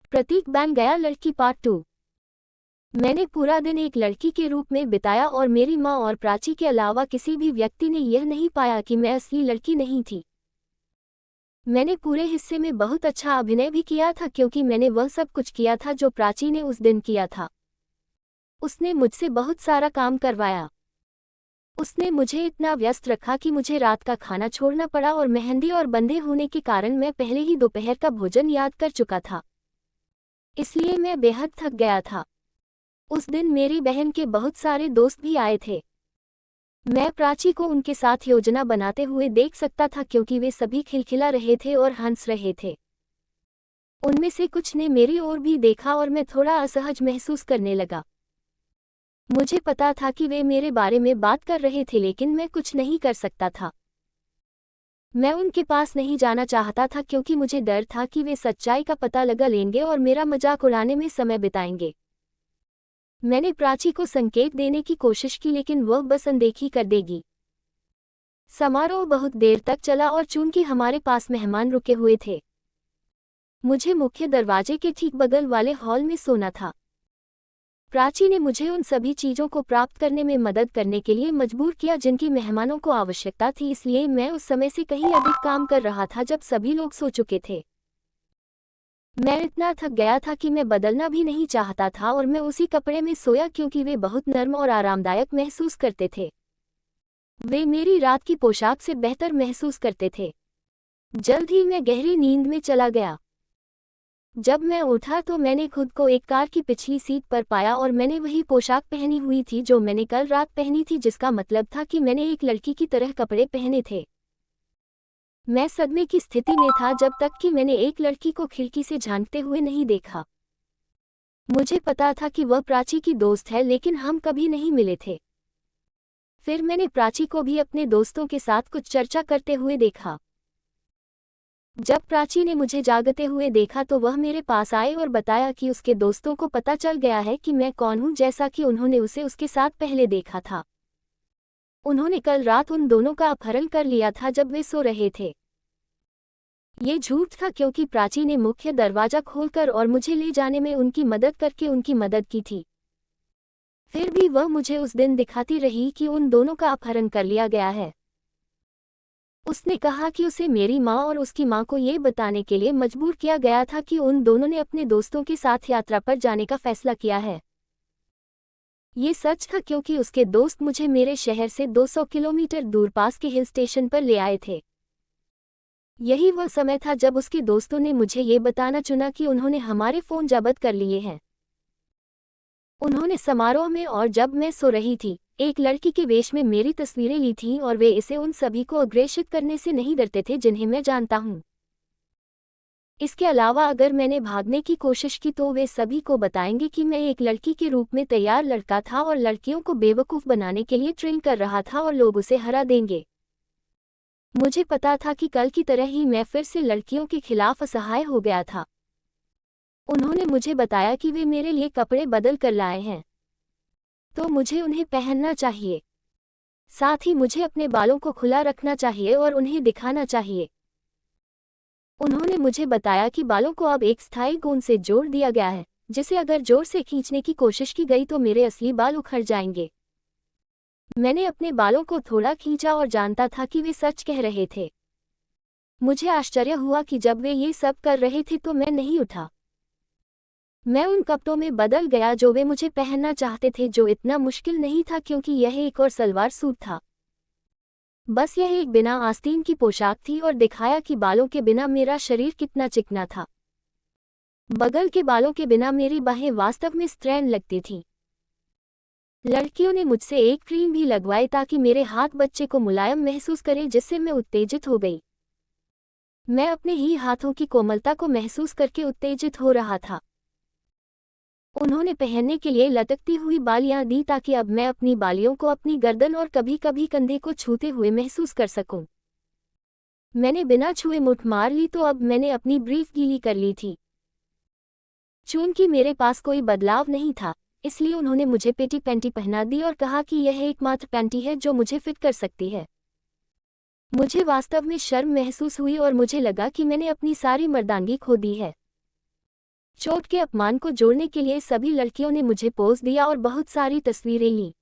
प्रतीक बन गया लड़की पार्ट 2। मैंने पूरा दिन एक लड़की के रूप में बिताया और मेरी माँ और प्राची के अलावा किसी भी व्यक्ति ने यह नहीं पाया कि मैं असली लड़की नहीं थी। मैंने पूरे हिस्से में बहुत अच्छा अभिनय भी किया था क्योंकि मैंने वह सब कुछ किया था जो प्राची ने उस दिन किया था। उसने मुझसे बहुत सारा काम करवाया। उसने मुझे इतना व्यस्त रखा कि मुझे रात का खाना छोड़ना पड़ा और मेहंदी और बंधे होने के कारण मैं पहले ही दोपहर का भोजन याद कर चुका था, इसलिए मैं बेहद थक गया था। उस दिन मेरी बहन के बहुत सारे दोस्त भी आए थे। मैं प्राची को उनके साथ योजना बनाते हुए देख सकता था क्योंकि वे सभी खिलखिला रहे थे और हंस रहे थे। उनमें से कुछ ने मेरी ओर भी देखा और मैं थोड़ा असहज महसूस करने लगा। मुझे पता था कि वे मेरे बारे में बात कर रहे थे लेकिन मैं कुछ नहीं कर सकता था। मैं उनके पास नहीं जाना चाहता था क्योंकि मुझे डर था कि वे सच्चाई का पता लगा लेंगे और मेरा मजाक उड़ाने में समय बिताएंगे। मैंने प्राची को संकेत देने की कोशिश की लेकिन वह बस अनदेखी कर देगी। समारोह बहुत देर तक चला और चूंकि हमारे पास मेहमान रुके हुए थे, मुझे मुख्य दरवाजे के ठीक बगल वाले हॉल में सोना था। प्राची ने मुझे उन सभी चीज़ों को प्राप्त करने में मदद करने के लिए मजबूर किया जिनकी मेहमानों को आवश्यकता थी, इसलिए मैं उस समय से कहीं अधिक काम कर रहा था जब सभी लोग सो चुके थे। मैं इतना थक गया था कि मैं बदलना भी नहीं चाहता था और मैं उसी कपड़े में सोया क्योंकि वे बहुत नर्म और आरामदायक महसूस करते थे। वे मेरी रात की पोशाक से बेहतर महसूस करते थे। जल्द ही मैं गहरी नींद में चला गया। जब मैं उठा तो मैंने खुद को एक कार की पिछली सीट पर पाया और मैंने वही पोशाक पहनी हुई थी जो मैंने कल रात पहनी थी, जिसका मतलब था कि मैंने एक लड़की की तरह कपड़े पहने थे। मैं सदमे की स्थिति में था जब तक कि मैंने एक लड़की को खिड़की से झांकते हुए नहीं देखा। मुझे पता था कि वह प्राची की दोस्त है लेकिन हम कभी नहीं मिले थे। फिर मैंने प्राची को भी अपने दोस्तों के साथ कुछ चर्चा करते हुए देखा। जब प्राची ने मुझे जागते हुए देखा तो वह मेरे पास आए और बताया कि उसके दोस्तों को पता चल गया है कि मैं कौन हूं, जैसा कि उन्होंने उसे उसके साथ पहले देखा था। उन्होंने कल रात उन दोनों का अपहरण कर लिया था जब वे सो रहे थे। ये झूठ था क्योंकि प्राची ने मुख्य दरवाजा खोलकर और मुझे ले जाने में उनकी मदद करके उनकी मदद की थी। फिर भी वह मुझे उस दिन दिखाती रही कि उन दोनों का अपहरण कर लिया गया है। उसने कहा कि उसे मेरी माँ और उसकी माँ को ये बताने के लिए मजबूर किया गया था कि उन दोनों ने अपने दोस्तों के साथ यात्रा पर जाने का फैसला किया है। ये सच था क्योंकि उसके दोस्त मुझे मेरे शहर से 200 किलोमीटर दूर पास के हिल स्टेशन पर ले आए थे। यही वह समय था जब उसके दोस्तों ने मुझे ये बताना चुना कि उन्होंने हमारे फ़ोन जब्त कर लिए हैं। उन्होंने समारोह में और जब मैं सो रही थी, एक लड़की के वेश में मेरी तस्वीरें ली थीं और वे इसे उन सभी को अग्रेषित करने से नहीं डरते थे जिन्हें मैं जानता हूँ। इसके अलावा अगर मैंने भागने की कोशिश की तो वे सभी को बताएंगे कि मैं एक लड़की के रूप में तैयार लड़का था और लड़कियों को बेवकूफ़ बनाने के लिए ट्रेन कर रहा था और लोग उसे हरा देंगे। मुझे पता था कि कल की तरह ही मैं फिर से लड़कियों के खिलाफ असहाय हो गया था। उन्होंने मुझे बताया कि वे मेरे लिए कपड़े बदल कर लाए हैं, तो मुझे उन्हें पहनना चाहिए। साथ ही मुझे अपने बालों को खुला रखना चाहिए और उन्हें दिखाना चाहिए। उन्होंने मुझे बताया कि बालों को अब एक स्थायी गोंद से जोड़ दिया गया है, जिसे अगर जोर से खींचने की कोशिश की गई तो मेरे असली बाल उखड़ जाएंगे। मैंने अपने बालों को थोड़ा खींचा और जानता था कि वे सच कह रहे थे। मुझे आश्चर्य हुआ कि जब वे ये सब कर रहे थे तो मैं नहीं उठा। मैं उन कपड़ों में बदल गया जो वे मुझे पहनना चाहते थे, जो इतना मुश्किल नहीं था क्योंकि यह एक और सलवार सूट था। बस यह एक बिना आस्तीन की पोशाक थी और दिखाया कि बालों के बिना मेरा शरीर कितना चिकना था। बगल के बालों के बिना मेरी बाहें वास्तव में स्त्रैण लगती थीं। लड़कियों ने मुझसे एक क्रीम भी लगवाई ताकि मेरे हाथ बच्चे को मुलायम महसूस करें, जिससे मैं उत्तेजित हो गई। मैं अपने ही हाथों की कोमलता को महसूस करके उत्तेजित हो रहा था। उन्होंने पहनने के लिए लटकती हुई बालियां दी ताकि अब मैं अपनी बालियों को अपनी गर्दन और कभी कभी कंधे को छूते हुए महसूस कर सकूं। मैंने बिना छुए मुठ मार ली तो अब मैंने अपनी ब्रीफ गीली कर ली थी। चूंकि मेरे पास कोई बदलाव नहीं था, इसलिए उन्होंने मुझे पेटी पैंटी पहना दी और कहा कि यह एकमात्र पैंटी है जो मुझे फिट कर सकती है। मुझे वास्तव में शर्म महसूस हुई और मुझे लगा कि मैंने अपनी सारी मर्दानगी खो दी है। चोट के अपमान को जोड़ने के लिए सभी लड़कियों ने मुझे पोज दिया और बहुत सारी तस्वीरें लीं।